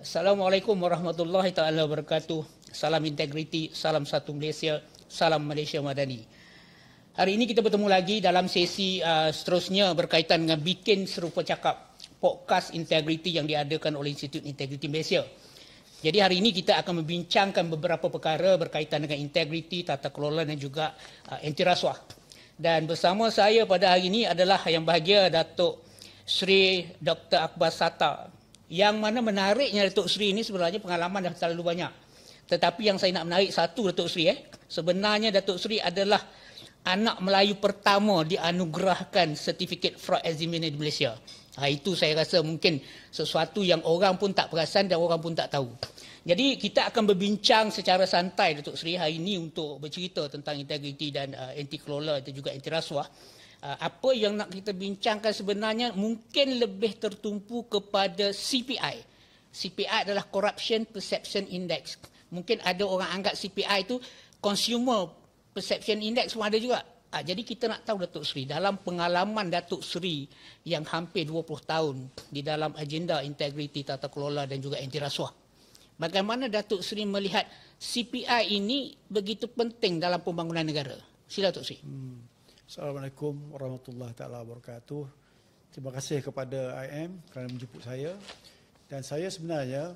Assalamualaikum warahmatullahi taala wabarakatuh. Salam integriti, salam satu Malaysia, salam Malaysia Madani. Hari ini kita bertemu lagi dalam sesi seterusnya berkaitan dengan bikin serupa cakap podcast integriti yang diadakan oleh Institut Integriti Malaysia. Jadi hari ini kita akan membincangkan beberapa perkara berkaitan dengan integriti, tata kelola dan juga anti rasuah. Dan bersama saya pada hari ini adalah yang bahagia Datuk Sri Dr. Akbar Sattar. Yang mana menariknya Datuk Sri ini sebenarnya pengalaman dah terlalu banyak. Tetapi yang saya nak menarik satu Datuk Sri, sebenarnya Datuk Sri adalah anak Melayu pertama dianugerahkan sertifikat fraud examiner di Malaysia. Itu saya rasa mungkin sesuatu yang orang pun tak perasan dan orang pun tak tahu. Jadi kita akan berbincang secara santai Datuk Sri hari ini untuk bercerita tentang integriti dan anti kelola dan juga anti rasuah. Apa yang nak kita bincangkan sebenarnya mungkin lebih tertumpu kepada CPI. CPI adalah Corruption Perception Index. Mungkin ada orang anggap CPI itu Consumer Perception Index pun ada juga. Jadi kita nak tahu Datuk Sri, dalam pengalaman Datuk Sri yang hampir 20 tahun di dalam agenda integriti, tata kelola dan juga anti rasuah, bagaimana Datuk Sri melihat CPI ini begitu penting dalam pembangunan negara? Sila Datuk Sri. Assalamualaikum warahmatullahi taala wabarakatuh. Terima kasih kepada IM kerana menjemput saya. Dan saya sebenarnya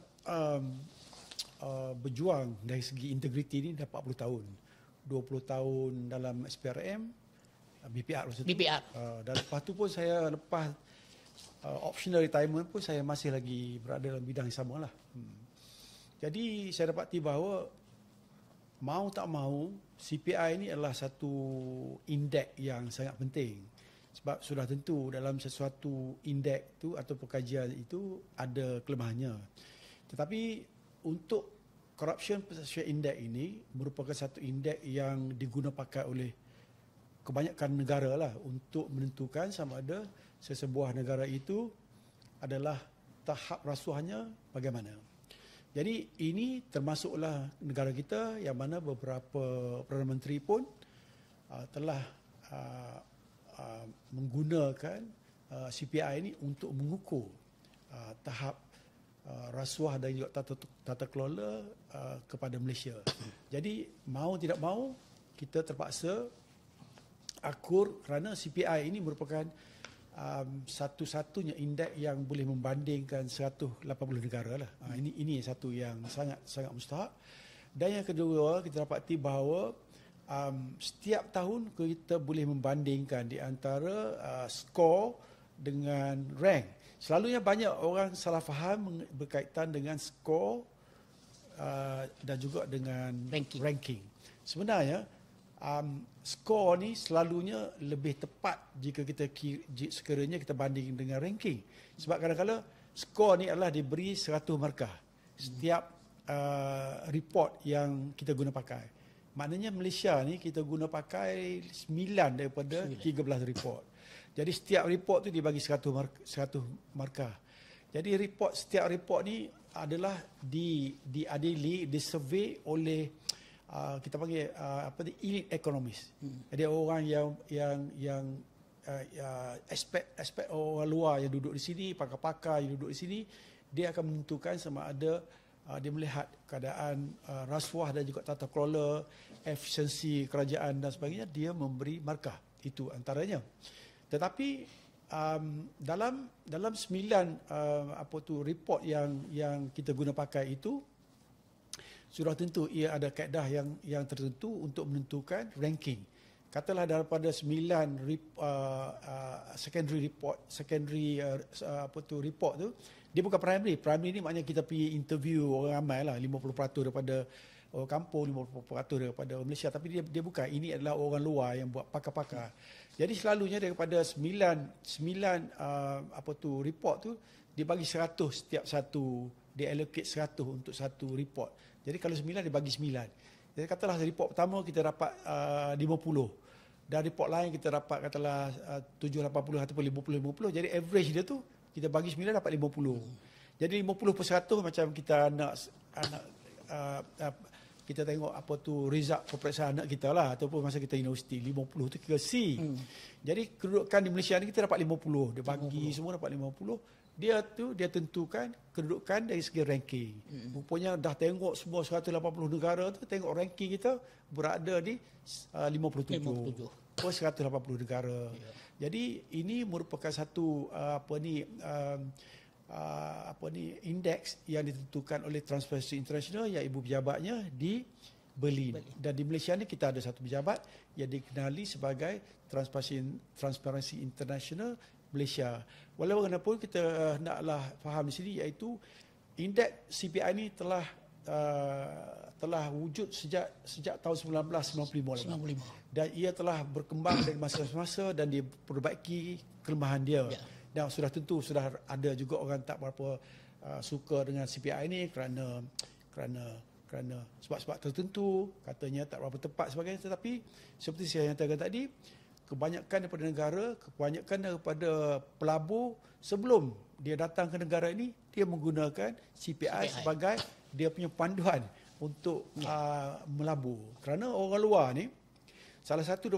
berjuang dari segi integriti ini dah 40 tahun. 20 tahun dalam SPRM, BPR masa tu. BPR. Dan lepas tu pun saya lepas optional retirement pun saya masih lagi berada dalam bidang yang sama lah. Jadi saya dapati bahawa mau tak mau CPI ini adalah satu indeks yang sangat penting. Sebab sudah tentu dalam sesuatu indeks itu atau perkajian itu ada kelemahannya. Tetapi untuk Corruption Perception Index ini merupakan satu indeks yang diguna pakai oleh kebanyakan negara lah untuk menentukan sama ada sesebuah negara itu adalah tahap rasuahnya bagaimana. Jadi ini termasuklah negara kita yang mana beberapa Perdana Menteri pun telah menggunakan CPI ini untuk mengukur tahap rasuah dan juga tata kelola kepada Malaysia. Jadi mau tidak mau kita terpaksa akur kerana CPI ini merupakan satu-satunya indeks yang boleh membandingkan 180 negara lah. Ini satu yang sangat mustahak. Dan yang kedua, kita dapati bahawa setiap tahun kita boleh membandingkan di antara skor dengan rank. Selalunya banyak orang salah faham berkaitan dengan skor dan juga dengan ranking. Sebenarnya skor ni selalunya lebih tepat jika sekiranya kita banding dengan ranking. Sebab kadang-kadang skor ni adalah diberi 100 markah setiap report yang kita guna pakai. Maknanya Malaysia ni kita guna pakai 9 daripada 13 report. Jadi setiap report tu dibagi 100 markah. Jadi setiap report ni adalah diadili, disurvey oleh kita panggil elite economist. Jadi orang yang aspek orang luar yang duduk di sini, pakar-pakar yang duduk di sini, dia akan menentukan sama ada dia melihat keadaan rasuah dan juga tata kelola, efisiensi kerajaan dan sebagainya, dia memberi markah. Itu antaranya. Tetapi dalam 9 report yang kita guna pakai itu, sudah tentu ia ada kaedah yang tertentu untuk menentukan ranking. Katalah daripada 9 secondary report tu, dia bukan primary. Primary ni maknanya kita pergi interview orang ramai lah, 50% daripada orang kampung, 50% daripada orang Malaysia. Tapi dia bukan. Ini adalah orang luar yang buat pakar-pakar. Jadi selalunya daripada 9 report tu, dia bagi 100 setiap satu, dia allocate 100 untuk satu report. Jadi kalau 9 dia bagi 9. Jadi katalah report pertama kita dapat 50. Dan report lain kita dapat katalah 780 ataupun 50-50. Jadi average dia tu kita bagi 9 dapat 50. Jadi 50% macam kita nak kita tengok apa tu result peperiksaan anak kita lah, ataupun masa kita universiti 50 tu kira C. Jadi kedudukan di Malaysia ni kita dapat 50. Dia bagi semua dapat 50. Dia tentukan kedudukan dari segi ranking. Rupanya dah tengok semua 180 negara tu, tengok ranking kita berada di 57. 180 negara. Jadi ini merupakan satu indeks yang ditentukan oleh Transparency International yang ibu pejabatnya di Berlin. Dan di Malaysia ni kita ada satu pejabat yang dikenali sebagai Transparency International Malaysia. Walaupun kita naklah faham di sini, iaitu indeks CPI ni telah wujud sejak tahun 1995 dan ia telah berkembang dari masa ke masa dan diperbaiki kelemahan dia. Dan sudah tentu sudah ada juga orang tak berapa suka dengan CPI ni kerana sebab-sebab tertentu, katanya tak berapa tepat sebagainya. Tetapi seperti saya nyatakan tadi, kebanyakan daripada pelabur sebelum dia datang ke negara ini, dia menggunakan CPI sebagai dia punya panduan untuk melabur. Kerana orang luar ni, salah satu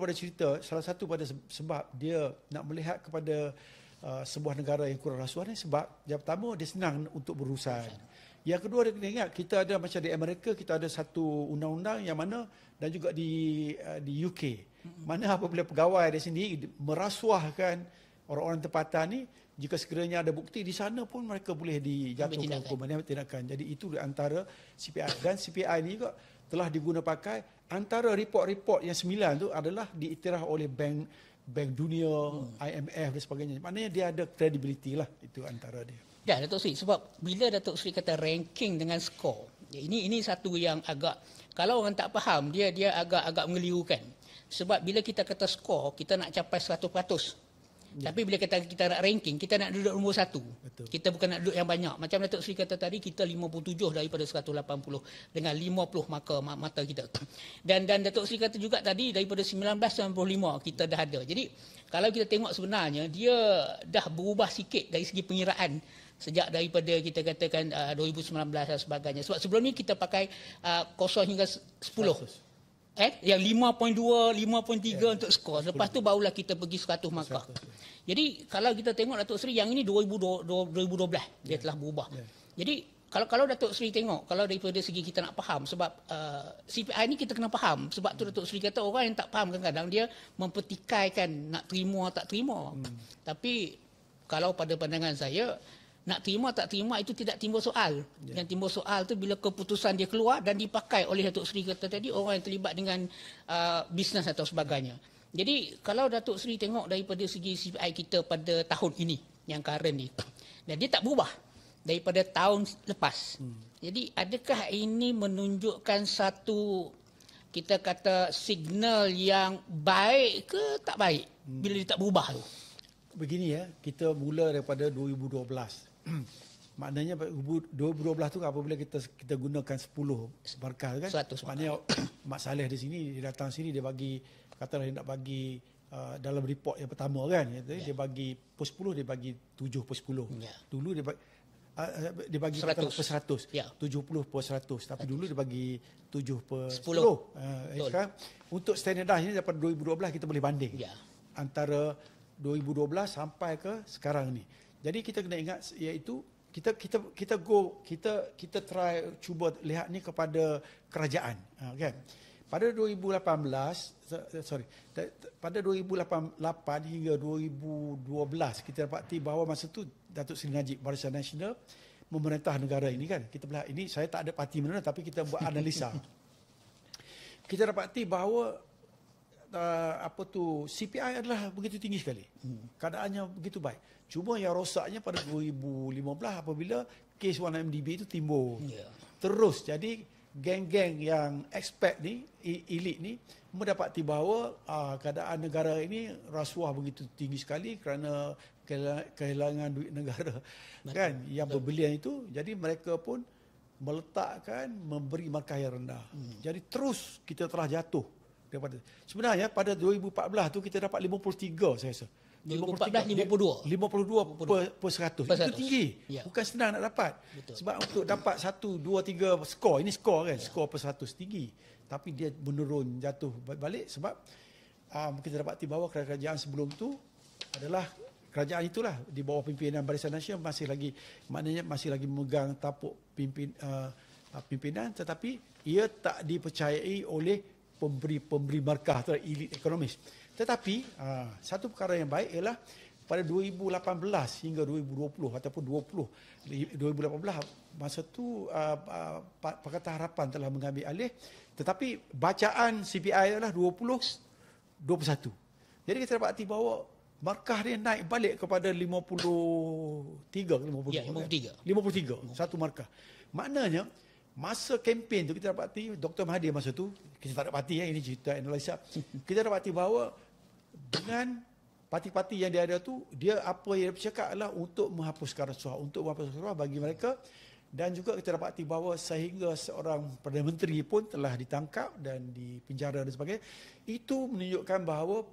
pada sebab dia nak melihat kepada sebuah negara yang kurang rasuah ni, sebab yang pertama dia senang untuk berurusan. Yang kedua, dia kena ingat kita ada macam di Amerika, kita ada satu undang-undang yang mana, dan juga di UK, mana apabila pegawai di sini merasuahkan orang-orang tempatan ni, jika sekiranya ada bukti di sana pun mereka boleh dijatuhkan hukuman tindakan. Jadi itu di antara CPI. Dan CPI ni juga telah diguna pakai, antara report-report yang 9 tu adalah diiktiraf oleh Bank Dunia, IMF dan sebagainya. Maknanya dia ada credibility lah, itu antara dia. Ya, Datuk Seri, sebab bila Datuk Seri kata ranking dengan skor, ini satu yang agak, kalau orang tak faham, dia agak mengelirukan. Sebab bila kita kata skor, kita nak capai 100%. Tapi bila kita nak ranking, kita nak duduk nombor 1. Betul. Kita bukan nak duduk yang banyak. Macam Datuk Seri kata tadi, kita 57 daripada 180 dengan 50 mata kita. Dan Datuk Seri kata juga tadi, daripada 1995 kita dah ada. Jadi kalau kita tengok sebenarnya, dia dah berubah sikit dari segi pengiraan sejak daripada kita katakan 2019 dan sebagainya. Sebab sebelum ni kita pakai 0 hingga 10. Yang 5.2, 5.3 untuk skor. Lepas tu barulah kita pergi 100 markah. Jadi kalau kita tengok Datuk Seri, yang ini 2012 dia telah berubah. Jadi kalau Datuk Seri tengok, kalau daripada segi kita nak faham, sebab CPI ni kita kena faham. Sebab tu Datuk Seri kata orang yang tak faham kadang-kadang dia mempertikaikan nak terima tak terima. Tapi kalau pada pandangan saya, nak terima tak terima itu tidak timbul soal. Yang timbul soal tu bila keputusan dia keluar dan dipakai oleh Datuk Seri kata tadi, orang yang terlibat dengan bisnes atau sebagainya. Jadi kalau Datuk Seri tengok daripada segi CPI kita pada tahun ini, yang current ni, dan dia tak berubah daripada tahun lepas. Jadi adakah ini menunjukkan satu, kita kata, signal yang baik ke tak baik bila dia tak berubah tu? Begini kita mula daripada 2012. Maknanya 2012 tu apabila kita gunakan 10 markah kan, 100 maknanya Mak Saleh di sini, dia datang sini, dia bagi, katalah dia nak bagi dalam report yang pertama kan, dia bagi per 10, dia bagi 7 per 10. Dulu dia bagi 100 per 100, 70 per 100, tapi dulu dia bagi 7 per 10. Sekarang untuk standardized ini daripada 2012 kita boleh banding antara 2012 sampai ke sekarang ni. Jadi kita kena ingat, iaitu kita try cuba lihat ni kepada kerajaan, kan. Pada 2018 hingga 2012 kita dapati bahawa masa tu Datuk Seri Najib Barisan Nasional memerintah negara ini kan. Kita melihat ini, saya tak ada parti mana, tapi kita buat analisa. Kita dapati bahawa CPI adalah begitu tinggi sekali. Keadaannya begitu baik. Cuma yang rosaknya pada 2015 apabila kes 1MDB itu timbul. Terus jadi geng-geng yang expert ni, elit ni, mendapati bahawa keadaan negara ini rasuah begitu tinggi sekali kerana kehilangan duit negara. Kan, yang berbilion itu. Jadi mereka pun meletakkan, memberi markah yang rendah. Jadi terus kita telah jatuh. Sebenarnya pada 2014 tu kita dapat 53 saya rasa. 2014 52. 52 per 100. Per Itu 100. tinggi. Ya. Bukan senang nak dapat. Betul. Sebab untuk dapat 1, 2, 3 skor, ini skor kan, skor per 100 tinggi. Tapi dia menurun, jatuh balik sebab kita dapati bahawa kerajaan sebelum tu adalah kerajaan itulah di bawah pimpinan Barisan Nasional masih lagi memegang tapuk pimpinan, tetapi ia tak dipercayai oleh pemberi markah atau elit ekonomis. Tetapi satu perkara yang baik ialah pada 2018 hingga 2020 ataupun 2018 masa tu Pakatan Harapan telah mengambil alih, tetapi bacaan CPI adalah 2021. Jadi kita dapati bahawa markah dia naik balik kepada 53 ke 52. Ya, 53. 53, satu markah. Maknanya masa kempen tu kita dapati Dr. Mahathir masa tu, kita tak dapati ini cerita analisa. Kita dapati bahawa dengan parti-parti yang dia ada tu, dia apa yang dia bercakap adalah untuk menghapuskan rasuah bagi mereka. Dan juga kita dapati bahawa sehingga seorang Perdana Menteri pun telah ditangkap dan dipenjara dan sebagainya. Itu menunjukkan bahawa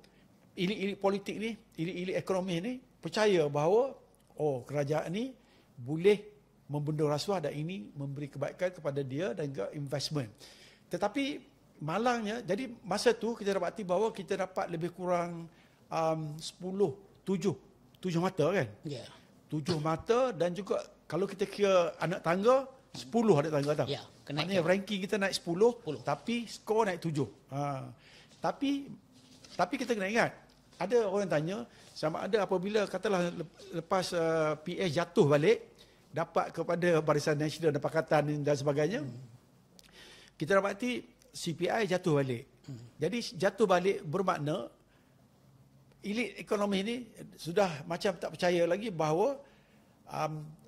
elit-elit politik ni, elit-elit ekonomi ni percaya bahawa kerajaan ni boleh membenda rasuah dan ini memberi kebaikan kepada dia dan juga investment. Tetapi malangnya, jadi masa tu kita dapati bahawa kita dapat lebih kurang 7 mata kan? Ya. 7 mata dan juga kalau kita kira anak tangga, 10 anak tangga tau. Ya, Maknanya ranking kita naik 10, tapi skor naik 7. Tapi kita kena ingat, ada orang tanya sama ada apabila katalah lepas PS jatuh balik dapat kepada Barisan Nasional dan Pakatan dan sebagainya, kita dapati CPI jatuh balik. Jadi jatuh balik bermakna elit ekonomi ini sudah macam tak percaya lagi bahawa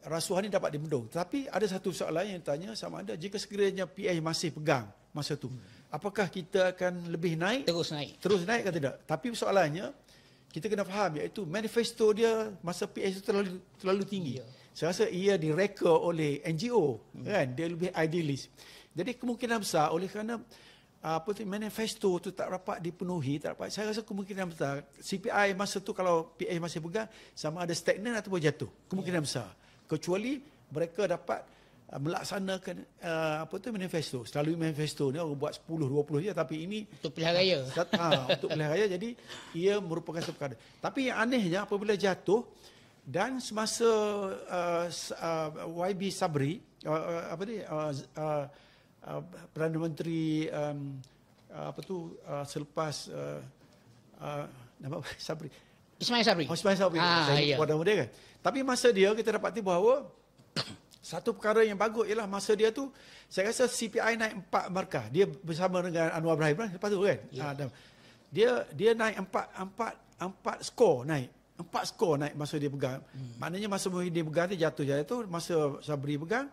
rasuah ini dapat dibendung. Tetapi ada satu soalan yang tanya sama ada jika sekiranya PH masih pegang masa tu, apakah kita akan lebih naik? Terus naik atau tidak? Tapi soalannya kita kena faham, iaitu manifesto dia masa PH itu terlalu tinggi. Ya. Saya rasa ia direka oleh NGO, kan? Dia lebih idealis. Jadi kemungkinan besar oleh kerana manifesto tu tak dapat dipenuhi, saya rasa kemungkinan besar CPI masa tu kalau PH masih pegang sama ada stagnan ataupun jatuh. Kemungkinan besar. Kecuali mereka dapat melaksanakan manifesto. Selalu manifesto ni orang buat 10-20 je, tapi ini untuk pilihan raya. Untuk pilihan raya, jadi ia merupakan satu perkara. Tapi yang anehnya apabila jatuh dan semasa YB Sabri Perdana Menteri selepas nama Sabri Ismail Sabri. Ya. Kan. Tapi masa dia kita dapati bahawa satu perkara yang bagus ialah masa dia tu saya rasa CPI naik 4 markah. Dia bersama dengan Anwar Ibrahim lepas tu kan. Ya. Dia naik 4 skor naik. 4 skor naik masa dia pegang. Maknanya masa dia pegang dia jatuh. Masa Sabri pegang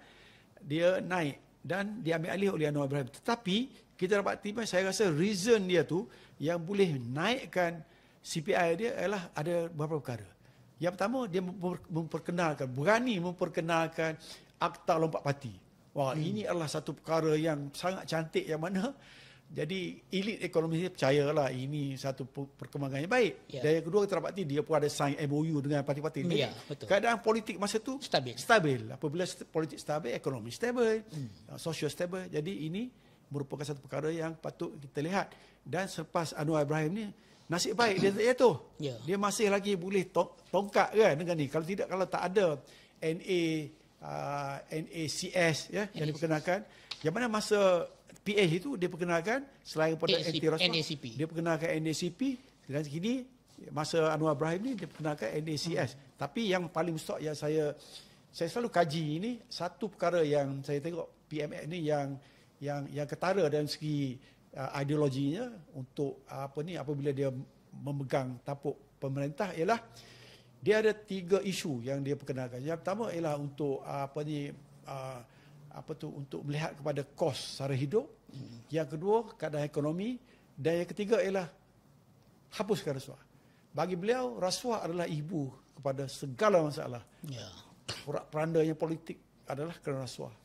dia naik dan diambil alih oleh Anwar Ibrahim. Tetapi kita dapati saya rasa reason dia tu yang boleh naikkan CPI dia adalah ada beberapa perkara. Yang pertama, dia berani memperkenalkan Akta Lompat Parti. Wah, ini adalah satu perkara yang sangat cantik yang mana jadi elit ekonomi dia percayalah ini satu perkembangan yang baik. Ya. Dan yang kedua, kita dapati dia pun ada sign MOU dengan parti-parti. Ya, betul. Keadaan politik masa tu stabil. Apabila politik stabil, ekonomi stabil, sosial stabil. Jadi ini merupakan satu perkara yang patut kita lihat. Dan selepas Anwar Ibrahim ni, nasib baik dia tak jatuh. Ya. Dia masih lagi boleh tongkat kan dengan ni. Kalau tidak, kalau tak ada NACS ya, yang diperkenalkan. Yang mana masa PH itu dia perkenalkan selain daripada anti rasuah, dia perkenalkan NACP dan kini masa Anwar Ibrahim ni dia perkenalkan NACS. Tapi yang paling besar yang saya selalu kaji ini, satu perkara yang saya tengok PMX ni yang ketara dalam segi ideologinya untuk apabila dia memegang tapuk pemerintah ialah dia ada 3 isu yang dia perkenalkan. Yang pertama ialah untuk untuk melihat kepada kos sara hidup. Yang kedua, keadaan ekonomi, dan yang ketiga ialah hapuskan rasuah. Bagi beliau, rasuah adalah ibu kepada segala masalah. Ya. Porak-perandanya politik adalah kerana rasuah.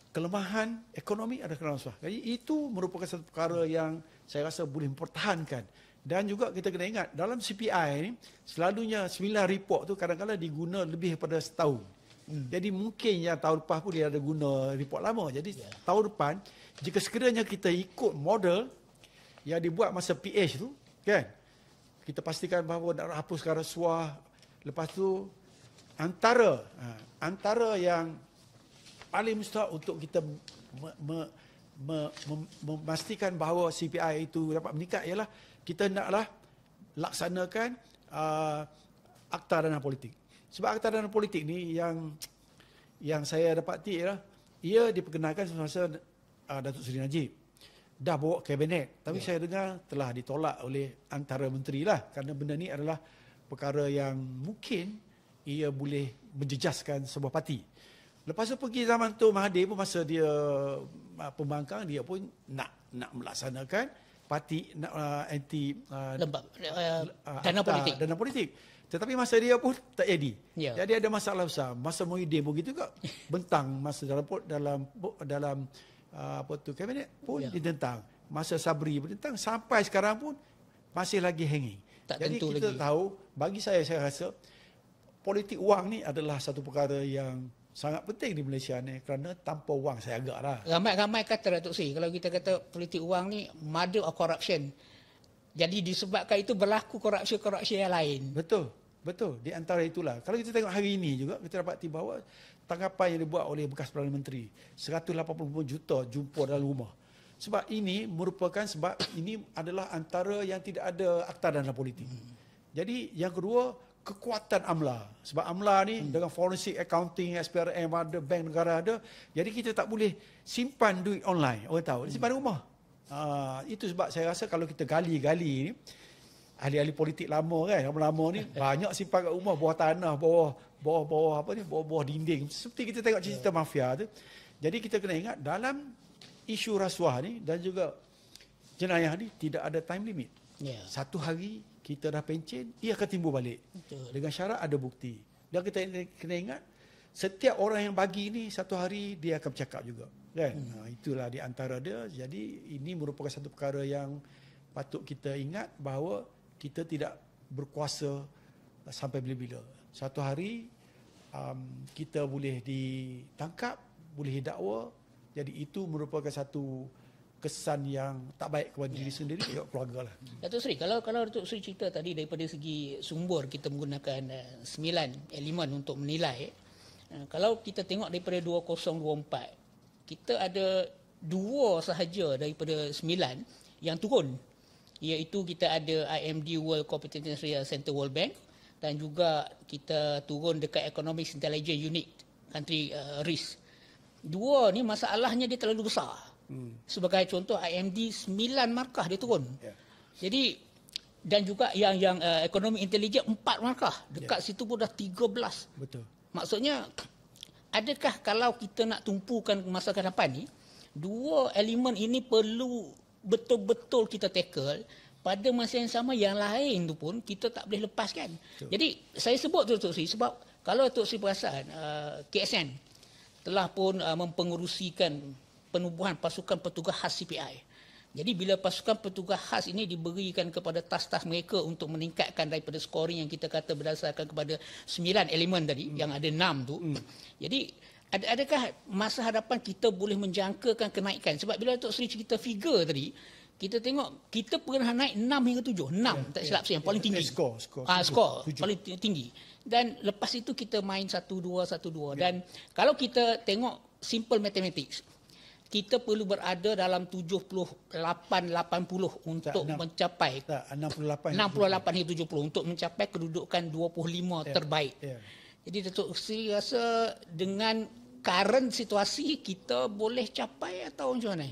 Kelemahan ekonomi adalah kerana rasuah. Jadi itu merupakan satu perkara yang saya rasa boleh mempertahankan Dan juga kita kena ingat, dalam CPI ni, selalunya 9 report tu kadang-kadang diguna lebih daripada setahun. Jadi mungkin yang tahun lepas pun dia ada guna report lama. Jadi tahun depan, jika sekiranya kita ikut model yang dibuat masa PH tu, kan, kita pastikan bahawa nak hapuskan rasuah. Lepas tu, antara yang paling mustahak untuk kita memastikan bahawa CPI itu dapat meningkat ialah kita naklah laksanakan Akta Dana Politik. Sebab Akta Dana Politik ni yang saya dapati ialah ia diperkenalkan semasa Datuk Seri Najib. Dah bawa kabinet, tapi saya dengar telah ditolak oleh antara menteri lah, kerana benda ni adalah perkara yang mungkin ia boleh menjejaskan sebuah parti. Lepas tu pergi zaman tu Mahathir pun masa dia pembangkang, dia pun nak melaksanakan parti anti dana politik. Tetapi masa dia pun tak jadi. Jadi ada masalah besar. Masa Muhyiddin pun gitu juga. Bentang masa dalam kabinet pun ditentang. Masa Sabri pun ditentang. Sampai sekarang pun masih lagi hanging. Jadi kita tahu, bagi saya rasa politik wang ni adalah satu perkara yang sangat penting di Malaysia ni, kerana tanpa wang saya agak lah. Ramai kata Datuk Seri, kalau kita kata politik wang ni mother of corruption. Jadi disebabkan itu berlaku korupsi yang lain. Betul. Di antara itulah. Kalau kita tengok hari ini juga, kita dapati bahawa tanggapan yang dibuat oleh bekas Perdana Menteri, 180 juta jumpa dalam rumah. Sebab ini merupakan, sebab ini adalah antara yang tidak ada Akta Dana Politik. Jadi yang kedua, kekuatan AMLA. Sebab AMLA ni dengan forensic accounting, SPRM ada, bank negara ada. Jadi kita tak boleh simpan duit online. Orang tahu, simpan di rumah. Itu sebab saya rasa kalau kita gali ni, ahli-ahli politik lama kan, lama ni banyak simpan kat rumah, bawah tanah, bawah dinding. Seperti kita tengok cerita mafia tu. Jadi kita kena ingat, dalam isu rasuah ni dan juga jenayah ni tidak ada time limit. Satu hari kita dah pencen, ia akan timbul balik. Dengan syarat ada bukti. Dan kita kena ingat, setiap orang yang bagi ni satu hari dia akan bercakap juga. Kan? Itulah di antara dia. Jadi ini merupakan satu perkara yang patut kita ingat, bahawa kita tidak berkuasa sampai bila-bila. Satu hari kita boleh ditangkap, boleh didakwa. Jadi itu merupakan satu kesan yang tak baik kepada diri sendiri dan keluarga lah. Datuk Seri, kalau Datuk Seri cerita tadi daripada segi sumber kita menggunakan 9 elemen untuk menilai, kalau kita tengok daripada 2024, kita ada 2 sahaja daripada 9 yang turun, iaitu kita ada IMD World Competency Center World Bank, dan juga kita turun dekat Economic Intelligence Unit Country Risk. 2 ni masalahnya dia terlalu besar. Sebagai contoh, IMD 9 markah dia turun. Jadi, dan juga yang ekonomi intelijen 4 markah. Dekat situ pun dah 13. Betul. Maksudnya, adakah kalau kita nak tumpukan masa ke depan ni, 2 elemen ini perlu betul-betul kita tackle. Pada masa yang sama, yang lain tu pun kita tak boleh lepaskan. Betul. Jadi, saya sebut tu Tok Sri, sebab kalau Tok Sri perasan, KSN telah pun mempengerusikan penubuhan pasukan petugas khas CPI. Jadi bila pasukan petugas khas ini diberikan kepada tas-tas mereka untuk meningkatkan daripada scoring yang kita kata berdasarkan kepada 9 elemen tadi, yang ada 6 tu. Jadi adakah masa hadapan kita boleh menjangkakan kenaikan? Sebab bila Tok Sri cerita figure tadi, kita tengok kita pernah naik 6 hingga 7. 6 tak silap saya yang paling tinggi. Skor paling tinggi. Dan lepas itu kita main 1-2. Dan kalau kita tengok simple mathematics, kita perlu berada dalam 78-80 untuk mencapai 68 hingga 70 untuk mencapai kedudukan 25 terbaik. Jadi Datuk Seri rasa dengan current situasi kita boleh capai atau macam mana?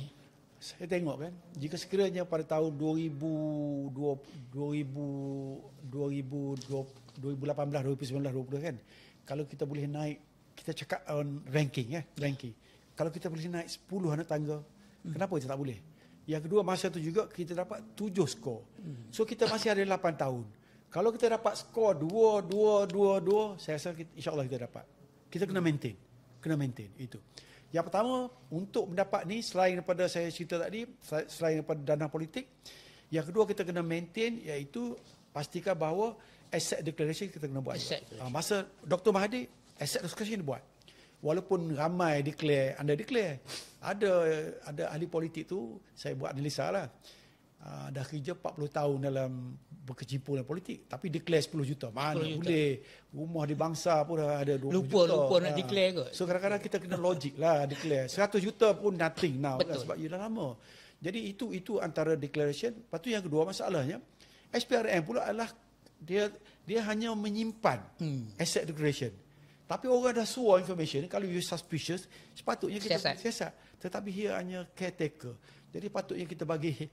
Saya tengok kan, jika sekiranya pada tahun 2018, 2019, 2020 kan, kalau kita boleh naik, kita cakap on ranking. Kalau kita boleh naik 10 anak tangga, kenapa kita tak boleh? Yang kedua, masa tu juga kita dapat 7 skor. So kita masih ada 8 tahun. Kalau kita dapat skor 2, saya rasa insya-Allah kita dapat. Kita kena maintain itu. Yang pertama, untuk mendapat ni, selain daripada saya cerita tadi, selain daripada dana politik, Yang kedua kita kena maintain iaitu pastikan bahawa asset declaration kita kena buat. Masa Dr. Mahathir asset declaration dia buat. Walaupun ramai declare, anda declare. Ada ahli politik tu, saya buat analisa lah. Dah kerja 40 tahun dalam berkecimpung dalam politik, tapi declare 10 juta. Mana 10 juta. Boleh. Rumah di bangsa pun ada 20 juta. Lupa nak declare kot. So kadang-kadang kita kena logik lah declare. 100 juta pun nothing now kan, sebab ia dah lama. Jadi itu antara declaration. Lepas tu yang kedua masalahnya, SPRM pula adalah dia hanya menyimpan asset declaration. Tapi orang dah suar information, kalau you suspicious, sepatutnya kita siasat. Tetapi dia hanya caretaker. Jadi patutnya kita bagi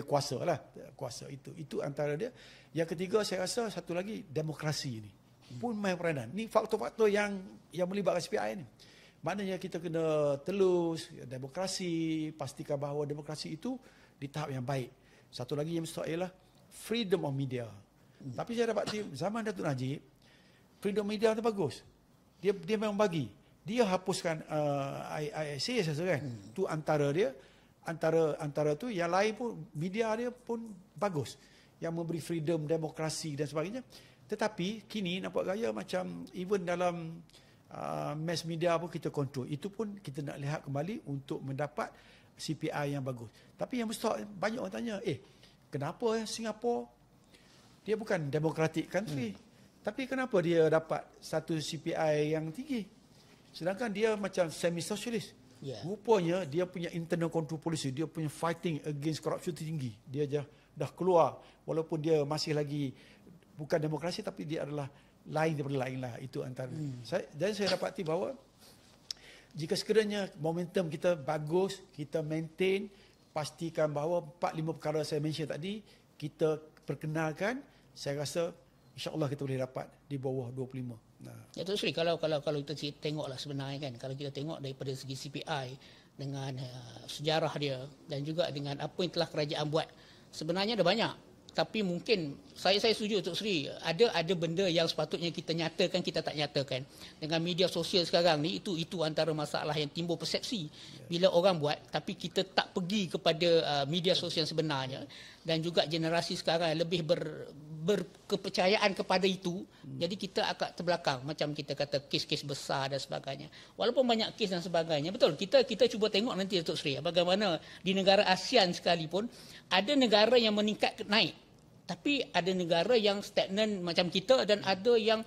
kuasa lah. Kuasa itu antara dia. Yang ketiga saya rasa satu lagi, demokrasi ni pun main peranan. Ni faktor-faktor yang melibatkan SPI ni. Maknanya kita kena telus demokrasi, pastikan bahawa demokrasi itu di tahap yang baik. Satu lagi yang mustahil ialah freedom of media. Tapi saya dapati zaman Datuk Najib, freedom of media tu bagus. Dia memang bagi. Dia hapuskan IISA saya rasa kan. Tu antara dia. Antara tu yang lain pun media dia pun bagus. Yang memberi freedom, demokrasi dan sebagainya. Tetapi kini nampak gaya macam even dalam mass media pun kita kontrol. Itu pun kita nak lihat kembali untuk mendapat CPI yang bagus. Tapi yang mustahil banyak orang tanya, kenapa Singapura dia bukan democratic country? Tapi kenapa dia dapat satu CPI yang tinggi? Sedangkan dia macam semi-socialist. Rupanya dia punya internal control policy, dia punya fighting against corruption tinggi. Dia dah keluar, walaupun dia masih lagi bukan demokrasi, tapi dia adalah lain daripada lain lah. Itu antara. Dan saya dapati bahawa jika sekiranya momentum kita bagus, kita maintain, pastikan bahawa 4-5 perkara saya mention tadi, kita perkenalkan, saya rasa insya-Allah kita boleh dapat di bawah 25. Datuk Seri, kalau kita tengoklah sebenarnya kan, kalau kita tengok daripada segi CPI dengan sejarah dia dan juga dengan apa yang telah kerajaan buat, sebenarnya ada banyak. Tapi mungkin saya setuju Datuk Seri, ada benda yang sepatutnya kita nyatakan, kita tak nyatakan. Dengan media sosial sekarang ni, itu antara masalah yang timbul persepsi bila orang buat, tapi kita tak pergi kepada media sosial sebenarnya. Dan juga generasi sekarang lebih berkepercayaan kepada itu. Jadi kita agak terbelakang, macam kita kata kes-kes besar dan sebagainya. Walaupun banyak kes dan sebagainya, betul, kita cuba tengok nanti Datuk Seri, bagaimana di negara ASEAN sekalipun ada negara yang meningkat naik, tapi ada negara yang stagnan macam kita dan ada yang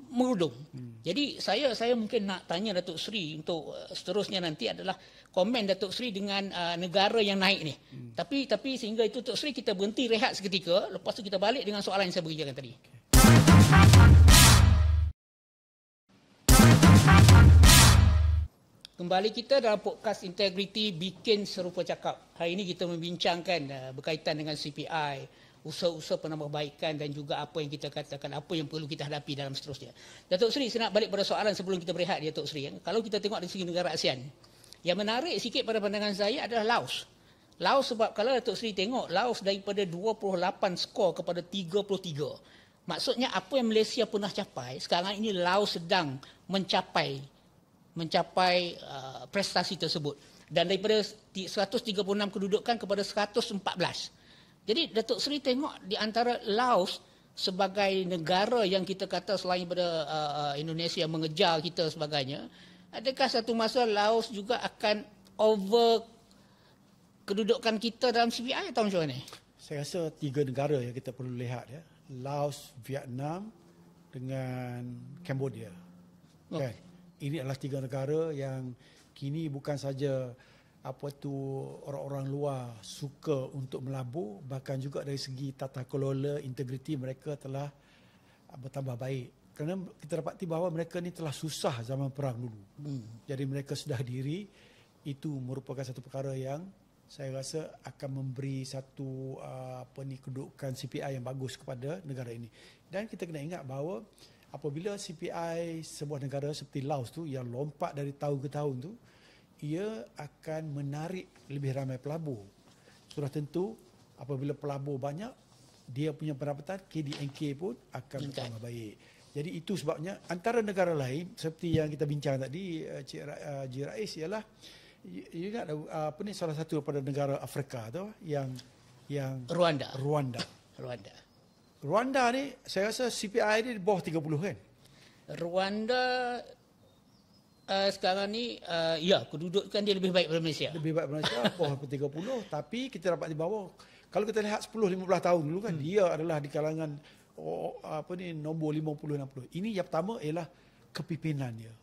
merudum. Jadi saya mungkin nak tanya Datuk Seri untuk seterusnya nanti adalah komen Datuk Seri dengan negara yang naik ni. Tapi sehingga itu Datuk Seri kita berhenti rehat seketika, lepas tu kita balik dengan soalan yang saya berikan tadi. Kembali kita dalam podcast Integriti Bikin Serupa Cakap. Hari ini kita membincangkan berkaitan dengan CPI, usaha-usaha penambahbaikan dan juga apa yang kita katakan, apa yang perlu kita hadapi dalam seterusnya. Datuk Seri, saya nak balik pada soalan sebelum kita berehat, Datuk Seri. Kalau kita tengok dari segi negara ASEAN, yang menarik sikit pada pandangan saya adalah Laos. Laos sebab kalau Datuk Seri tengok, Laos daripada 28 skor kepada 33. Maksudnya apa yang Malaysia pernah capai, sekarang ini Laos sedang mencapai prestasi tersebut. Dan daripada 136 kedudukan kepada 114. Jadi Datuk Seri tengok di antara Laos sebagai negara yang kita kata selain daripada Indonesia mengejar kita sebagainya, adakah satu masa Laos juga akan over kedudukan kita dalam CPI atau macam mana? Saya rasa 3 negara yang kita perlu lihat ya. Laos, Vietnam dengan Cambodia. Okay. Ini adalah 3 negara yang kini bukan saja orang-orang luar suka untuk melabur, bahkan juga dari segi tata kelola, integriti mereka telah bertambah baik. Kerana kita dapati bahawa mereka ni telah susah zaman perang dulu. Jadi mereka sedah diri, itu merupakan satu perkara yang saya rasa akan memberi satu kedudukan CPI yang bagus kepada negara ini. Dan kita kena ingat bahawa apabila CPI sebuah negara seperti Laos tu yang lompat dari tahun ke tahun tu, ia akan menarik lebih ramai pelabur. Sudah tentu apabila pelabur banyak, dia punya pendapatan KDNK pun akan bertambah baik. Jadi itu sebabnya antara negara lain seperti yang kita bincang tadi, Cik Rais, ialah ingat salah satu daripada negara Afrika tu yang yang Rwanda. Rwanda. Rwanda. Rwanda ni saya rasa CPI dia di bawah 30 kan. Rwanda sekarang ni ya kedudukan dia lebih baik daripada Malaysia. Lebih baik Malaysia bawah 30, tapi kita dapat di bawah. Kalau kita lihat 10-15 tahun dulu kan, dia adalah di kalangan nombor 50-60. Ini yang pertama ialah kepimpinan dia.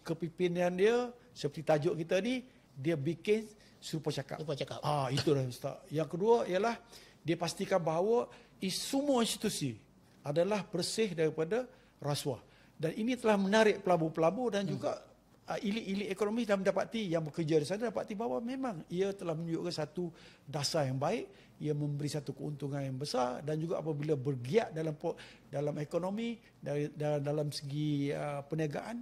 Kepimpinan dia seperti tajuk kita ni, dia bikin serupa cakap. Itu dah Ustaz. Yang kedua ialah dia pastikan bahawa semua institusi adalah bersih daripada rasuah. Dan ini telah menarik pelabur-pelabur dan juga elit-elit ekonomi dah mendapati, yang bekerja di sana dapati bahawa memang ia telah menunjukkan satu dasar yang baik, ia memberi satu keuntungan yang besar, dan juga apabila bergiat dalam ekonomi, dalam segi perniagaan,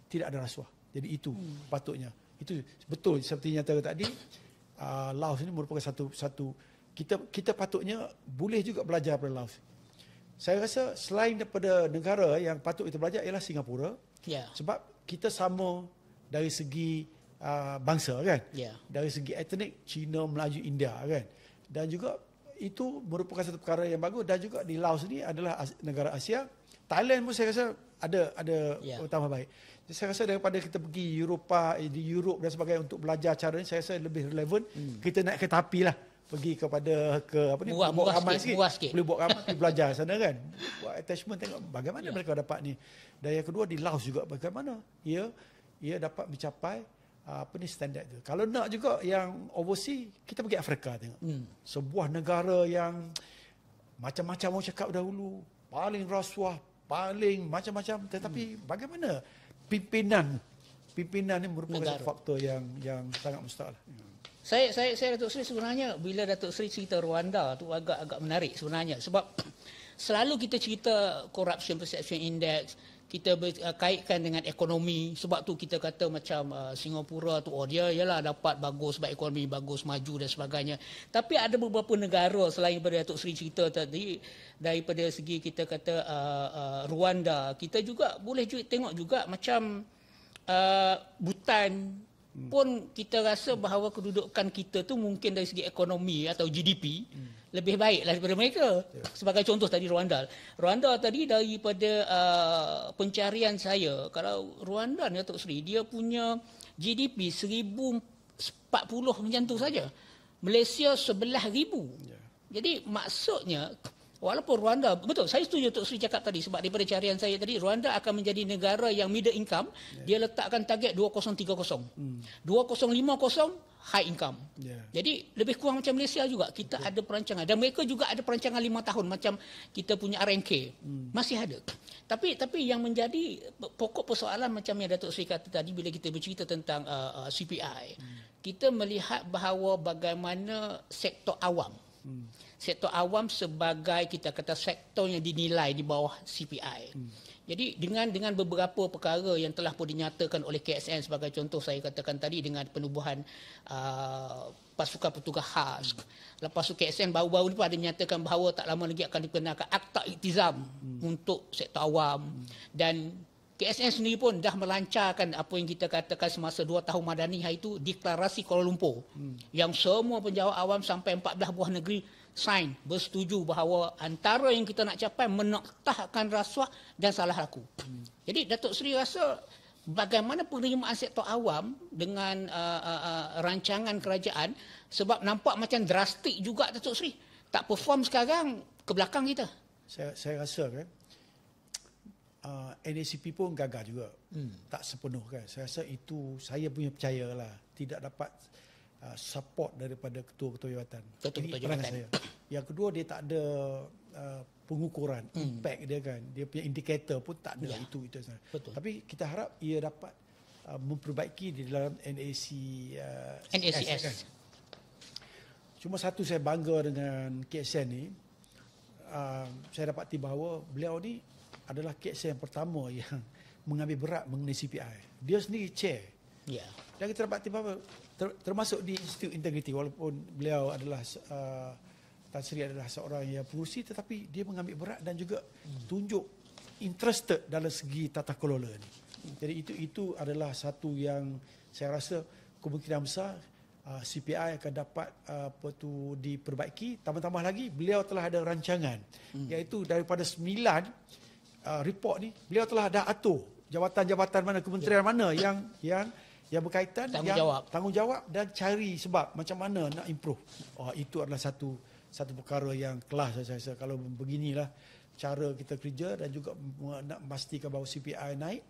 tidak ada rasuah. Jadi itu patutnya. Itu betul seperti yang tadi, Laos ini merupakan satu kita patutnya boleh juga belajar daripada Laos. Saya rasa selain daripada negara yang patut kita belajar ialah Singapura. Sebab kita sama dari segi bangsa kan. Dari segi etnik, China, Melayu, India kan. Dan juga itu merupakan satu perkara yang bagus. Dan juga di Laos ni adalah negara Asia. Thailand pun saya rasa ada tambah baik. Jadi saya rasa daripada kita pergi di Europe dan sebagainya untuk belajar cara ni, saya rasa lebih relevan kita naik kereta api lah, pergi buat ramai sikit. Boleh buat ramai, pergi belajar sana kan. Buat attachment, tengok bagaimana mereka dapat ni. Dan yang kedua di Laos juga bagaimana ia dapat mencapai standard tu. Kalau nak juga yang overseas, kita pergi Afrika tengok. Sebuah negara yang macam-macam orang cakap dahulu, paling rasuah, paling macam-macam, tetapi bagaimana pimpinan ni merupakan satu faktor yang sangat mustahil. Saya Datuk Seri, sebenarnya bila Datuk Seri cerita Rwanda tu agak menarik sebenarnya, sebab selalu kita cerita Corruption Perception Index, kita kaitkan dengan ekonomi. Sebab tu kita kata macam Singapura tu, dia ialah dapat bagus, sebab ekonomi bagus, maju dan sebagainya. Tapi ada beberapa negara selain daripada Datuk Seri cerita tadi, daripada segi kita kata Rwanda, kita juga boleh tengok juga macam Bhutan pun kita rasa bahawa kedudukan kita tu mungkin dari segi ekonomi atau GDP lebih baik daripada mereka. Sebagai contoh tadi Rwanda tadi, daripada pencarian saya, kalau Rwanda ni Datuk Seri, dia punya GDP 1040 macam tu saja. Malaysia 11,000. Jadi maksudnya walaupun Rwanda, betul, saya setuju Datuk Seri cakap tadi, sebab daripada carian saya tadi, Rwanda akan menjadi negara yang middle income. Dia letakkan target 2030. 2050 high income. Jadi lebih kurang macam Malaysia juga. Kita ada perancangan. Dan mereka juga ada perancangan 5 tahun macam kita punya RNK. Masih ada. Tapi yang menjadi pokok persoalan macam yang Datuk Seri kata tadi, bila kita bercerita tentang CPI, kita melihat bahawa bagaimana sektor awam, sektor awam sebagai kita kata sektor yang dinilai di bawah CPI. Jadi dengan beberapa perkara yang telah pun dinyatakan oleh KSN, sebagai contoh saya katakan tadi, dengan penubuhan pasukan petugas khas. Lepas tu KSN baru-baru ni pun ada menyatakan bahawa tak lama lagi akan diperkenalkan Akta Iktizam untuk sektor awam. Dan KSN sendiri pun dah melancarkan apa yang kita katakan semasa 2 tahun Madani hari itu, Deklarasi Kuala Lumpur, yang semua penjawat awam sampai 14 buah negeri sign, bersetuju bahawa antara yang kita nak capai menoktahkan rasuah dan salah laku. Jadi Datuk Seri rasa bagaimana penerimaan sektor awam dengan rancangan kerajaan, sebab nampak macam drastik juga Datuk Seri. Tak perform sekarang, ke belakang kita. Saya rasa kan NACP pun gagal juga. Tak sepenuh kan. Saya rasa itu, saya punya percayalah, tidak dapat support daripada ketua-ketua jawatan. Ini pandangan saya. Yang kedua, dia tak ada pengukuran impact dia kan. Dia punya indikator pun tak ada. Itu Betul. Tapi kita harap ia dapat memperbaiki di dalam NACS kan. Cuma satu saya bangga dengan KSN ni, saya dapati bahawa beliau ni adalah KSN yang pertama yang mengambil berat mengenai CPI. Dia sendiri chair. Dan kita dapati bahawa termasuk di Institute Integrity, walaupun beliau adalah Tan Sri adalah seorang yang pengurusi, tetapi dia mengambil berat dan juga tunjuk interested dalam segi tata kelola ni. Jadi itu adalah satu yang saya rasa kemungkinan besar CPI akan dapat diperbaiki. Tambah-tambah lagi, beliau telah ada rancangan, iaitu daripada 9 report ni, beliau telah dah atur jabatan-jabatan mana, kementerian mana yang berkaitan, tanggungjawab dan cari sebab macam mana nak improve. Itu adalah satu perkara yang kelas saya rasa. Kalau beginilah cara kita kerja dan juga nak memastikan bahawa CPI naik,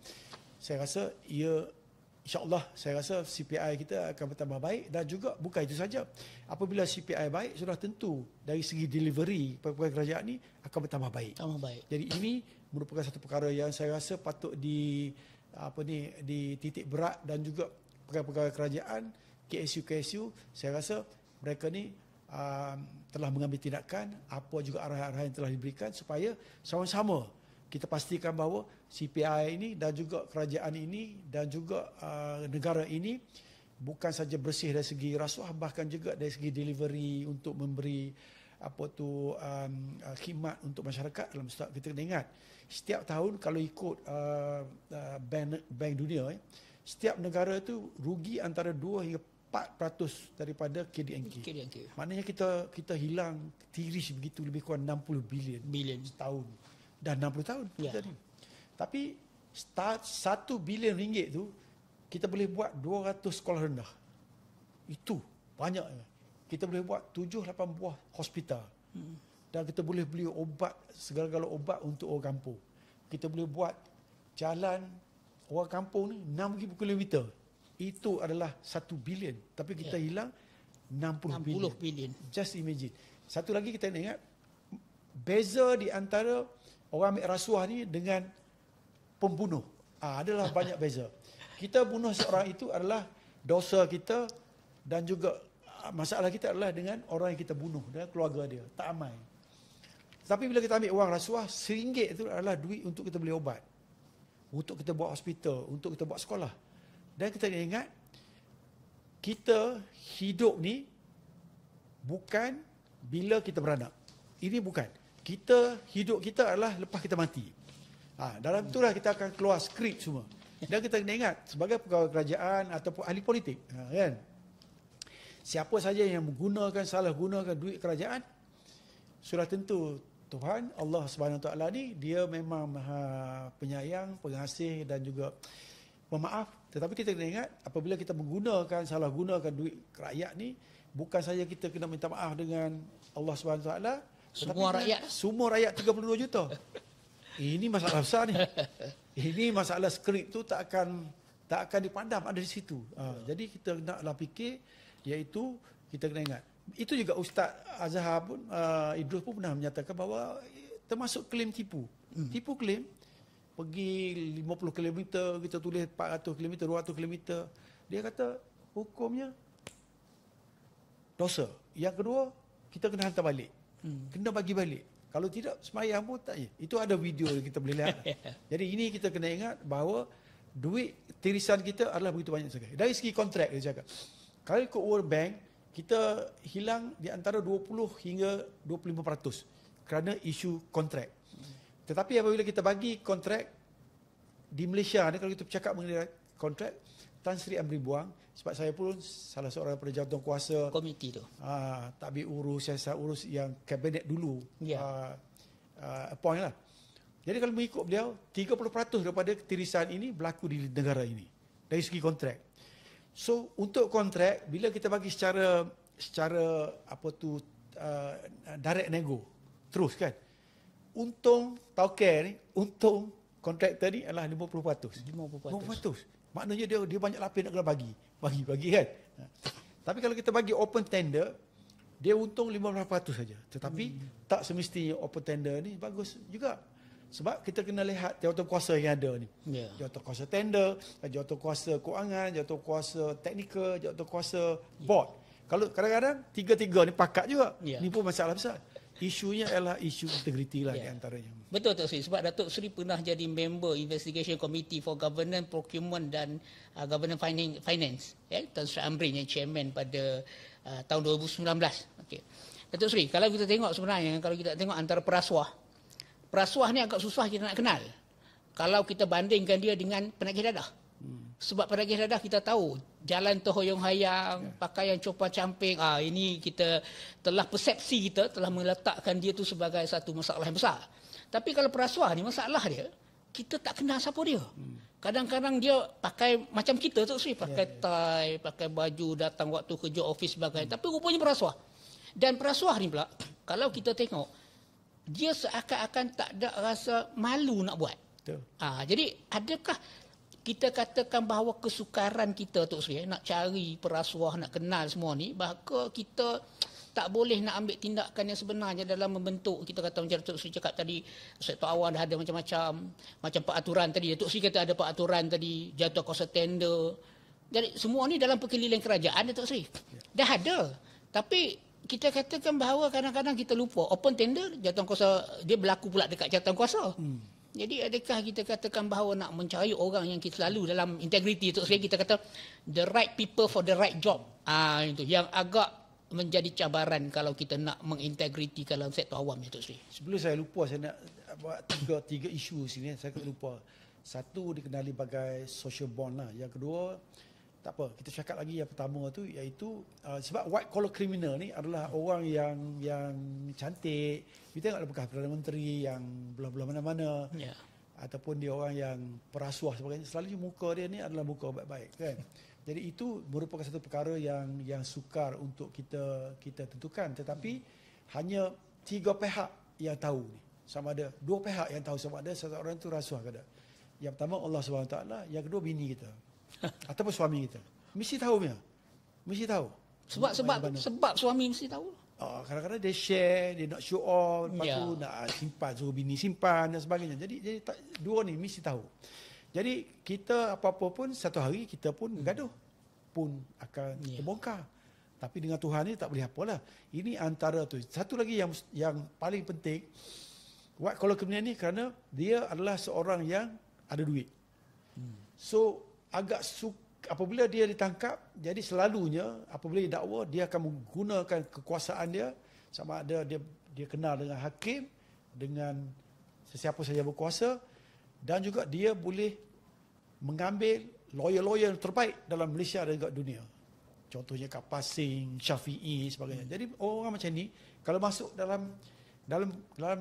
saya rasa InsyaAllah saya rasa CPI kita akan bertambah baik. Dan juga bukan itu saja, apabila CPI baik, sudah tentu dari segi delivery pegawai kerajaan ni akan bertambah baik. Jadi ini merupakan satu perkara yang saya rasa patut dititik berat, dan juga pegawai kerajaan, KSU, saya rasa mereka ni telah mengambil tindakan, apa juga arahan-arahan yang telah diberikan, supaya sama-sama kita pastikan bahawa CPI ini dan juga kerajaan ini dan juga negara ini bukan saja bersih dari segi rasuah, bahkan juga dari segi delivery untuk memberi khidmat untuk masyarakat. Dalam kita kena ingat, setiap tahun kalau ikut Bank Dunia, setiap negara itu rugi antara 2 hingga 4% daripada KDNK. Maknanya kita hilang tiris begitu, lebih kurang 60 bilion setahun. Dah 60 tahun. Tapi 1 bilion ringgit tu kita boleh buat 200 sekolah rendah. Itu banyak. Kita boleh buat 7-8 buah hospital. Dan kita boleh beli obat, segala-gala obat untuk orang kampung. Kita boleh buat jalan orang kampung ni 6,000 kilometer. Itu adalah 1 bilion. Tapi kita hilang 60 bilion. Just imagine. Satu lagi kita nak ingat, beza di antara orang ambil rasuah ni dengan pembunuh. Adalah banyak beza. Kita bunuh seorang itu adalah dosa kita, dan juga masalah kita adalah dengan orang yang kita bunuh, dengan keluarga dia. Tak amai. Tapi bila kita ambil wang rasuah, RM1 itu adalah duit untuk kita beli obat, untuk kita buat hospital, untuk kita buat sekolah. Dan kita ingat, kita hidup ni bukan bila kita beranak. Ini bukan. Hidup kita adalah lepas kita mati. Dalam itulah kita akan keluar skrip semua. Dan kita kena ingat, sebagai pegawai kerajaan ataupun ahli politik, kan, siapa saja yang salah gunakan duit kerajaan, sudah tentu Tuhan Allah Subhanahu Taala ni, dia memang Maha Penyayang, Pengasih dan juga pemaaf. Tetapi kita kena ingat, apabila kita salah gunakan duit rakyat ni, bukan saja kita kena minta maaf dengan Allah Subhanahu Taala, semua rakyat 32 juta. Ini masalah besar ni. Ini masalah skrip tu tak akan dipandang, ada di situ. Jadi kita naklah fikir, iaitu kita kena ingat. Itu juga Ustaz Azhar pun, Idrus pun pernah menyatakan bahawa termasuk klaim tipu. Tipu klaim, pergi 50 km, kita tulis 400 km, 200 km. Dia kata hukumnya dosa. Yang kedua, kita kena hantar balik. Kena bagi balik. Kalau tidak, semayang pun tak. Itu ada video yang kita boleh lihat. Jadi ini kita kena ingat bahawa duit tirisan kita adalah begitu banyak sekali. Dari segi kontrak, dia cakap, kalau ikut World Bank, kita hilang di antara 20 hingga 25% kerana isu kontrak. Tetapi apabila kita bagi kontrak di Malaysia ni, kalau kita bercakap mengenai kontrak, Tan Sri Amri Buang, sebab saya pun salah seorang daripada jawatankuasa komiti tu, takbir urus, siasat urus yang kabinet dulu, appoint lah. Jadi kalau mengikut beliau, 30% daripada tirisan ini berlaku di negara ini dari segi kontrak. So untuk kontrak, bila kita bagi secara direct nego terus, kan, untung tauker ni, untung kontraktor ni adalah 50%. Maknanya dia banyak lapis nak kena bagi, kan. Tapi kalau kita bagi open tender, dia untung 15% saja. Tetapi tak semestinya open tender ni bagus juga. Sebab kita kena lihat jawatankuasa yang ada ni. Jawatankuasa tender, jawatankuasa kewangan, jawatankuasa teknikal, jawatankuasa board. Kalau kadang-kadang tiga-tiga ni pakat juga. Ni pun masalah besar. Isunya adalah isu integriti lah di antaranya. Betul Datuk Seri, sebab Datuk Seri pernah jadi member Investigation Committee for Governance, Procurement dan Governance Finance. Tan Sri Amri yang chairman pada tahun 2019. Okay. Datuk Seri, kalau kita tengok sebenarnya, kalau kita tengok antara perasuah ni agak susah kita nak kenal. Kalau kita bandingkan dia dengan penyakit dadah. Sebab pada kisah dadah kita tahu jalan terhoyong hayang, pakaian copan camping, ini kita telah persepsi kita telah meletakkan dia tu sebagai satu masalah yang besar. Tapi kalau perasuah ni masalah dia, kita tak kenal siapa dia. Kadang-kadang dia pakai macam kita tu sih, pakai tie, pakai baju, datang waktu kerja office sebagainya. Tapi rupanya perasuah. Dan perasuah ni pula, kalau kita tengok, dia seakan-akan tak ada rasa malu nak buat. Betul. Jadi adakah kita katakan bahawa kesukaran kita Tok Sri nak cari perasuah, nak kenal semua ni, bahkan kita tak boleh nak ambil tindakan yang sebenarnya dalam membentuk, kita kata macam Tok Sri cakap tadi, sektor awam dah ada macam-macam, macam peraturan tadi, Tok Sri kata ada peraturan tadi, jatuh kuasa tender. Jadi semua ni dalam perkeliling kerajaan Tok Sri. Dah ada. Tapi kita katakan bahawa kadang-kadang kita lupa open tender, jatuh kuasa dia berlaku pula dekat jatuh kuasa. Jadi adakah kita katakan bahawa nak mencari orang yang kita selalu dalam integriti tu, kita kata the right people for the right job. Itu yang agak menjadi cabaran kalau kita nak mengintegriti dalam sektor awam itu. Sebelum saya lupa, saya nak buat tiga isu sini, saya lupa. Satu dikenali sebagai social bond lah. Yang kedua, tak apa, kita cakap lagi yang pertama tu, iaitu sebab white collar criminal ni adalah orang yang cantik. Kita tengok bekas Perdana Menteri yang belah-belah mana-mana, ataupun dia orang yang perasuah sebagainya, selalu muka dia ni adalah muka baik-baik kan. Jadi itu merupakan satu perkara yang sukar untuk kita tentukan, tetapi hanya 3 pihak yang tahu ni. Sama ada 2 pihak yang tahu sama ada seseorang itu rasuah ke tak. Yang pertama Allah SWT, yang kedua bini kita ataupun suami kita. Mesti tahu punya. Mesti tahu. Sebab suami mesti tahu. Kadang-kadang dia share, dia nak show off, lepas tu nak simpan, suruh bini simpan dan sebagainya. Jadi dua ni mesti tahu. Jadi kita apa-apa pun satu hari kita pun gaduh pun akan terbongkar. Tapi dengan Tuhan ni tak boleh apalah. Ini antara tu. Satu lagi yang paling penting, white collar criminal ni kerana dia adalah seorang yang ada duit. So agak apabila dia ditangkap, jadi selalunya apabila dia dakwa, dia akan menggunakan kekuasaan dia, sama ada dia kenal dengan hakim, dengan sesiapa saja berkuasa, dan juga dia boleh mengambil lawyer-lawyer yang terbaik dalam Malaysia dan juga dunia. Contohnya Kak Pasing, Syafi'i sebagainya. Jadi orang macam ni kalau masuk dalam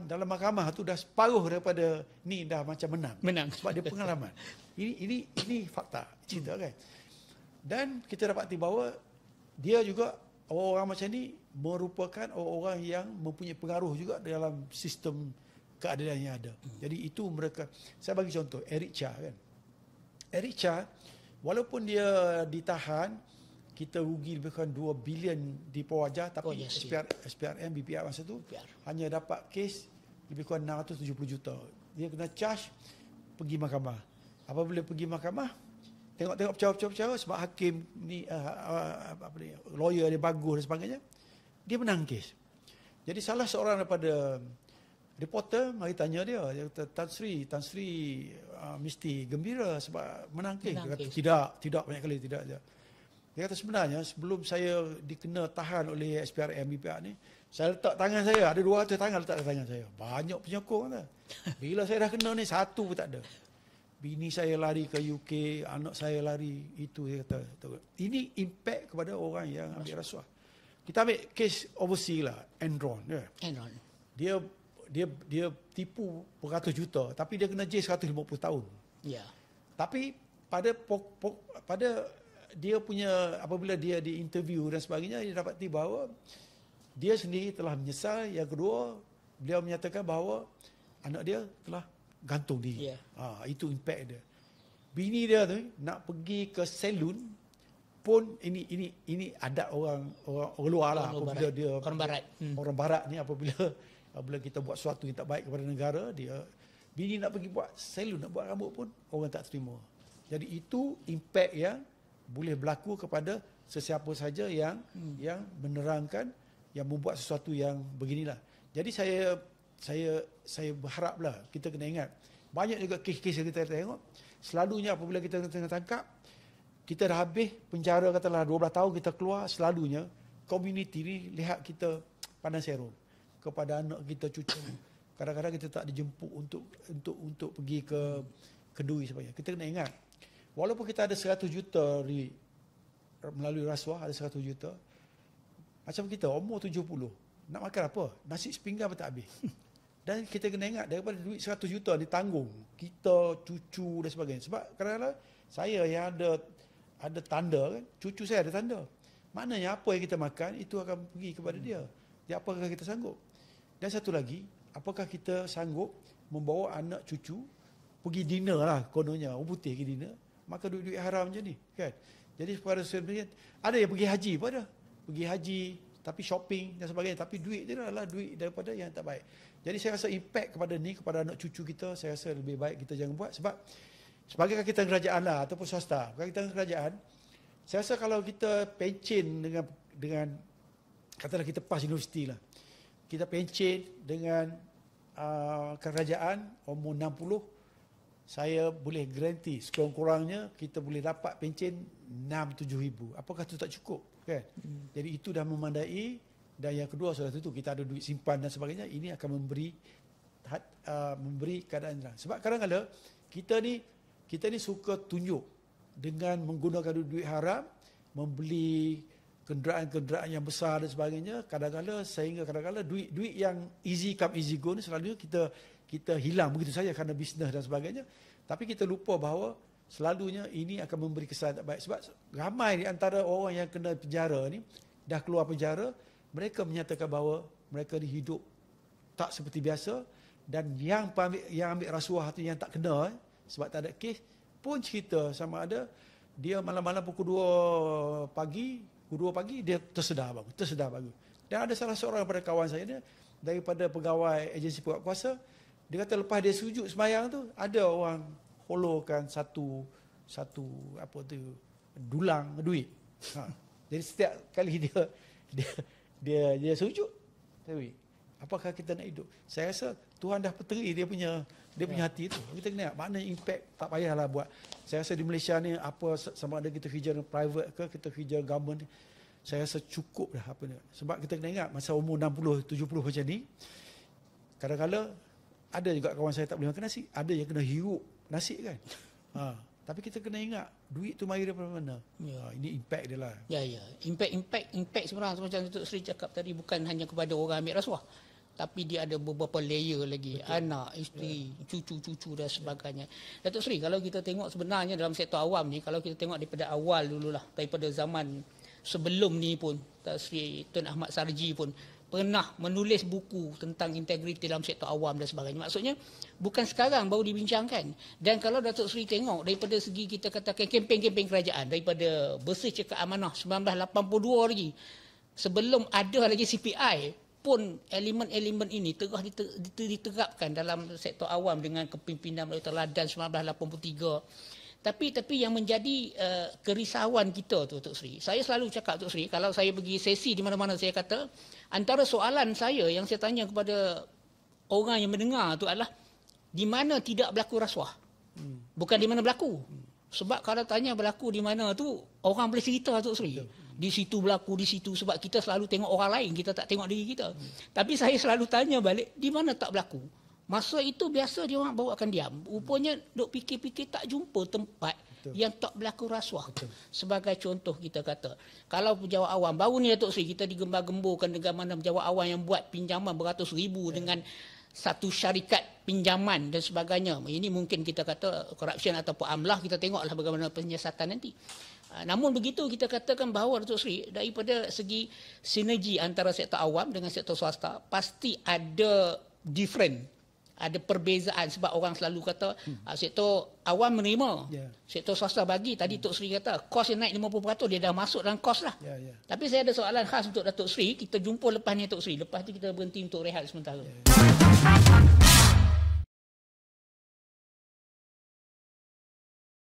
mahkamah tu dah separuh daripada ni dah macam menang. Sebab dia pengalaman. Ini fakta cerita kan. Dan kita dapati bahawa dia juga orang macam ni merupakan orang yang mempunyai pengaruh juga dalam sistem keadilan yang ada. Jadi itu mereka, saya bagi contoh Eric Cha kan. Eric Cha walaupun dia ditahan, kita rugi lebih kurang 2 bilion di Purwaja, tapi SPRM BPR masa tu hanya dapat kes lebih kurang 670 juta. Dia kena charge pergi mahkamah. Apabila pergi mahkamah, tengok percara sebab hakim ni lawyer dia bagus dan sebagainya, dia menang kes. Jadi salah seorang daripada reporter mari tanya dia kata Tan Sri mesti gembira sebab menang kes. Dia kata tidak banyak kali tidak. Dia kata sebenarnya sebelum saya dikena tahan oleh SPRM BPR ni, saya letak tangan saya, ada 200 tangan letak tangan saya. Banyak penyokong kata. Bila saya dah kena ni, satu pun tak ada. Bini saya lari ke UK, anak saya lari, itu dia kata. Ini impact kepada orang yang ambil rasuah. Kita ambil kes overseas lah, Enron. Dia tipu beratus juta, tapi dia kena jail 150 tahun. Tapi pada dia punya, apabila dia diinterview dan sebagainya, dia dapati bahawa dia sendiri telah menyesal. Yang kedua, beliau menyatakan bahawa anak dia telah gantung diri. Itu impact dia. Bini dia tu nak pergi ke salon pun, ini adat orang luar lah. Apabila dia orang barat ni, apabila kita buat sesuatu yang tak baik kepada negara, bini nak pergi buat salon, nak buat rambut pun orang tak terima. Jadi itu impact yang boleh berlaku kepada sesiapa saja yang menerangkan, yang membuat sesuatu yang beginilah. Jadi saya berharaplah kita kena ingat, banyak juga kes-kes yang kita tengok, selalunya apabila kita tengah tangkap, kita dah habis penjara katalah 12 tahun, kita keluar, selalunya komuniti ni lihat kita pandang serong kepada anak kita, cucu. Kadang-kadang kita tak dijemput untuk pergi ke Kedui sebagainya. Kita kena ingat walaupun kita ada 100 juta melalui rasuah, ada 100 juta, macam kita umur 70, nak makan apa? Nasi sepinggan pun tak habis. Dan kita kena ingat, daripada duit 100 juta ditanggung kita, cucu dan sebagainya. Sebab kadang-kadang saya yang ada tanda kan, cucu saya ada tanda. Maknanya apa yang kita makan itu akan pergi kepada dia. Dia apakah kita sanggup? Dan satu lagi, apakah kita sanggup membawa anak cucu pergi dinner lah, kononnya orang putih pergi dinner, makan duit-duit haram macam ni kan. Jadi pada sebenarnya ada yang pergi haji pun ada. Pergi haji tapi shopping dan sebagainya, tapi duit dia adalah duit daripada yang tak baik. Jadi saya rasa impact kepada anak cucu kita, saya rasa lebih baik kita jangan buat. Sebab sebagai kita kerajaan lah ataupun swasta, kalau kita kerajaan, saya rasa kalau kita pencen dengan katalah kita PAS universiti lah, kita pencen dengan kerajaan umur 60, saya boleh garanti sekurang-kurangnya kita boleh dapat pencen 6-7 ribu. Apakah itu tak cukup? Kan? Jadi itu dah memandai. Dan yang kedua, sudah tentu kita ada duit simpan dan sebagainya. Ini akan memberi keadaan jelas. Sebab kadang-kadang kita ni suka tunjuk dengan menggunakan duit haram, membeli kenderaan-kenderaan yang besar dan sebagainya. Kadang-kadang sehingga duit yang easy come easy go ni selalunya kita hilang begitu saja kerana bisnes dan sebagainya. Tapi kita lupa bahawa selalunya ini akan memberi kesan tak baik. Sebab ramai di antara orang yang kena penjara ni, dah keluar penjara, mereka menyatakan bahawa mereka ni hidup tak seperti biasa. Dan yang ambil rasuah tu yang tak kena, sebab tak ada kes, pun cerita sama ada dia malam-malam pukul 2 pagi dia tersedar bagus. Dan ada salah seorang daripada kawan saya ni, daripada pegawai agensi peguat kuasa, dia kata lepas dia sujud sembahyang tu, ada orang holorkan satu dulang duit. Jadi setiap kali dia sujud, apakah kita nak hidup? Saya rasa Tuhan dah peteri dia punya hati tu. Kita kena makna impact, tak payahlah buat. Saya rasa di Malaysia ni apa sama ada kita kerja private ke kita kerja government, saya rasa cukup dah apa ni. Sebab kita kena ingat masa umur 60 70 macam ni, kadang-kadang ada juga kawan saya tak boleh makan nasi, ada yang kena hirup nasi kan. Tapi kita kena ingat duit tu mari daripada mana. Ini impact dia lah. Ya. Impact sebenarnya macam Datuk Seri cakap tadi, bukan hanya kepada orang ambil rasuah, tapi dia ada beberapa layer lagi. Betul. Anak, isteri, cucu-cucu dan sebagainya. Datuk Seri, kalau kita tengok sebenarnya dalam sektor awam ni, kalau kita tengok daripada awal dululah, daripada zaman sebelum ni pun, Datuk Seri Tun Ahmad Sarji pun pernah menulis buku tentang integriti dalam sektor awam dan sebagainya. Maksudnya bukan sekarang baru dibincangkan. Dan kalau Datuk Seri tengok daripada segi kita katakan kempen-kempen kerajaan, daripada Bersih Cekak Amanah 1982 lagi, sebelum ada lagi CPI pun elemen-elemen ini tengah diterapkan dalam sektor awam dengan kepimpinan melalui teladan 1983. Tapi yang menjadi kerisauan kita tu, Tok Sri, saya selalu cakap, Tok Sri, kalau saya pergi sesi di mana-mana, saya kata antara soalan saya yang saya tanya kepada orang yang mendengar tu adalah di mana tidak berlaku rasuah, bukan di mana berlaku. Sebab kalau tanya berlaku di mana tu, orang boleh cerita, Tok Sri, di situ berlaku, di situ, sebab kita selalu tengok orang lain, kita tak tengok diri kita. Tapi saya selalu tanya balik, di mana tak berlaku? Masa itu biasa dia orang bawakan diam. Rupanya duk fikir-fikir tak jumpa tempat yang tak berlaku rasuah. Sebagai contoh kita kata, kalau pejabat awam, baru ni Datuk Seri kita digembar-gemburkan dengan mana pejabat awam yang buat pinjaman beratus ribu dengan satu syarikat pinjaman dan sebagainya. Ini mungkin kita kata corruption ataupun amlah, kita tengoklah bagaimana penyiasatan nanti. Namun begitu kita katakan bahawa Datuk Seri, daripada segi sinergi antara sektor awam dengan sektor swasta, pasti ada different. Ada perbezaan, sebab orang selalu kata sektor awam menerima, sektor swasta bagi. Tadi Tok Sri kata kos yang naik 50%, dia dah masuk dalam kos lah. Tapi saya ada soalan khas untuk Datuk Sri. Kita jumpa lepas ni Tok Sri. Lepas tu kita berhenti untuk rehat sementara.